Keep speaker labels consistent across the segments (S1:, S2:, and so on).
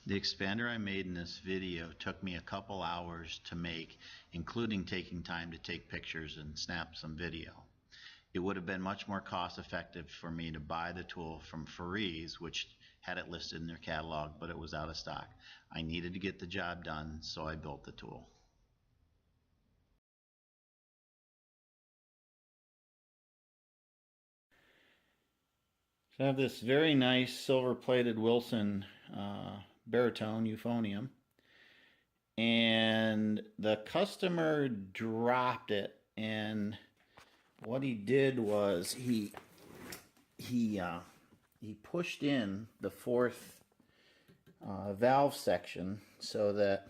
S1: The expander I made in this video took me a couple hours to make, including taking time to take pictures and snap some video. It would have been much more cost effective for me to buy the tool from Farees, which had it listed in their catalog, but it was out of stock. I needed to get the job done, so I built the tool. So I have this very nice silver-plated Wilson Baritone euphonium, and the customer dropped it, and what he did was he pushed in the fourth valve section so that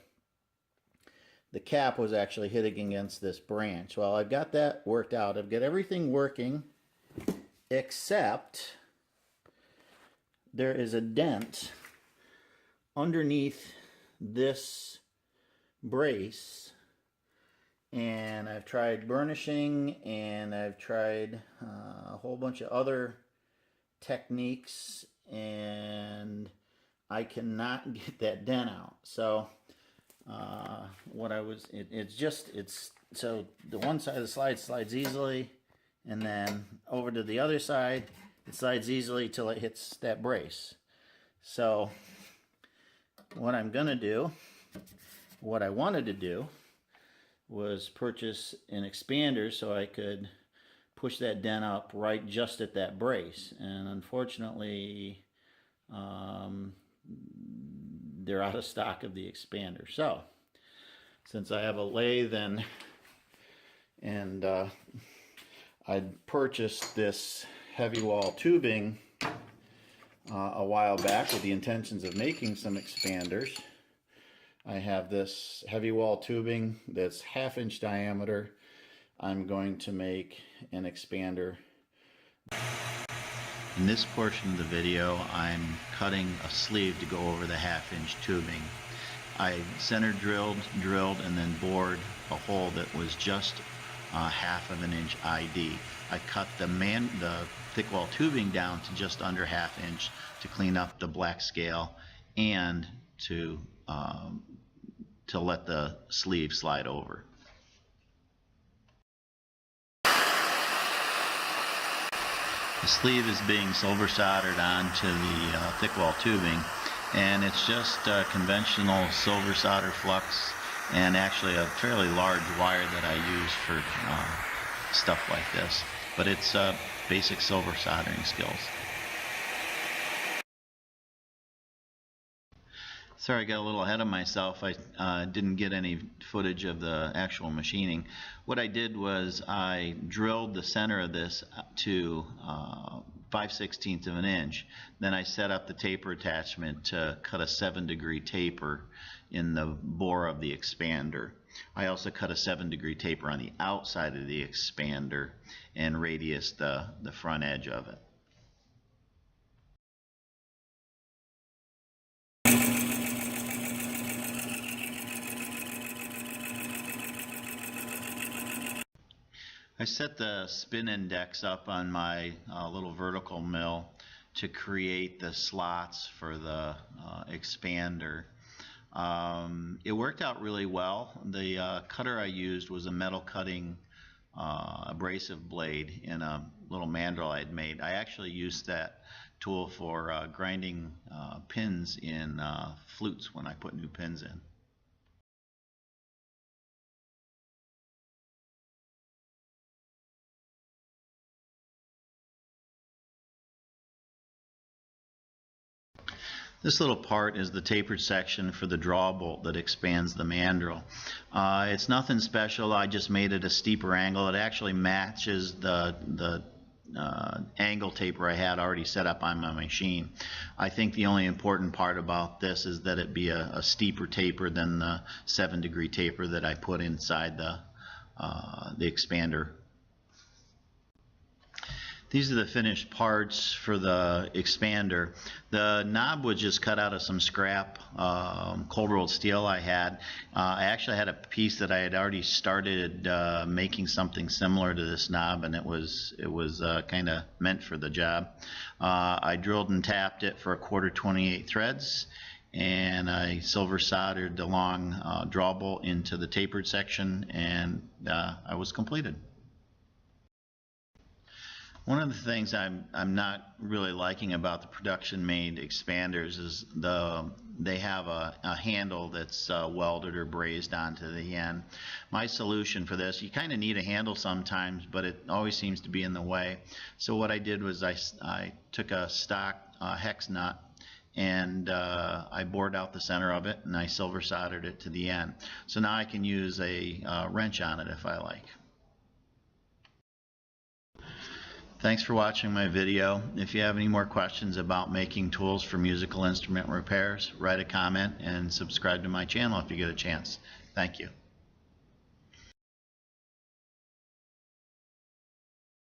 S1: the cap was actually hitting against this branch. Well, I've got that worked out. I've got everything working except there is a dent underneath this brace, and I've tried burnishing and I've tried a whole bunch of other techniques, and I cannot get that dent out. So so the one side of the slide slides easily, and then over to the other side it slides easily till it hits that brace. So what I wanted to do was purchase an expander so I could push that dent up right just at that brace, and unfortunately they're out of stock of the expander. So since I have a lathe and I purchased this heavy wall tubing a while back with the intentions of making some expanders. I have this heavy wall tubing that's 1/2 inch diameter. I'm going to make an expander. In this portion of the video, I'm cutting a sleeve to go over the 1/2 inch tubing. I center drilled, and then bored a hole that was just 1/2 inch ID. I cut the thick wall tubing down to just under 1/2 inch to clean up the black scale and to let the sleeve slide over. The sleeve is being silver soldered onto the thick wall tubing, and it's just conventional silver solder flux, and actually a fairly large wire that I use for stuff like this, but it's basic silver soldering skills. Sorry, I got a little ahead of myself. I didn't get any footage of the actual machining. What I did was I drilled the center of this to 5/16 of an inch. Then I set up the taper attachment to cut a 7-degree taper in the bore of the expander. I also cut a 7-degree taper on the outside of the expander and radiused the front edge of it. I set the spin index up on my little vertical mill to create the slots for the expander. It worked out really well. The cutter I used was a metal cutting abrasive blade in a little mandrel I'd made. I actually used that tool for grinding pins in flutes when I put new pins in. This little part is the tapered section for the draw bolt that expands the mandrel. It's nothing special. I just made it a steeper angle. It actually matches the angle taper I had already set up on my machine. I think the only important part about this is that it be a steeper taper than the 7-degree taper that I put inside the expander. These are the finished parts for the expander. The knob was just cut out of some scrap cold rolled steel I had. I actually had a piece that I had already started making something similar to this knob, and it was kind of meant for the job. I drilled and tapped it for a 1/4 28 threads, and I silver soldered the long draw bolt into the tapered section, and I was completed. One of the things I'm not really liking about the production made expanders is they have a handle that's welded or brazed onto the end. My solution for this, you kind of need a handle sometimes, but it always seems to be in the way. So what I did was I took a stock hex nut, and I bored out the center of it, and I silver soldered it to the end. So now I can use a wrench on it if I like. Thanks for watching my video. If you have any more questions about making tools for musical instrument repairs, write a comment and subscribe to my channel if you get a chance. Thank you.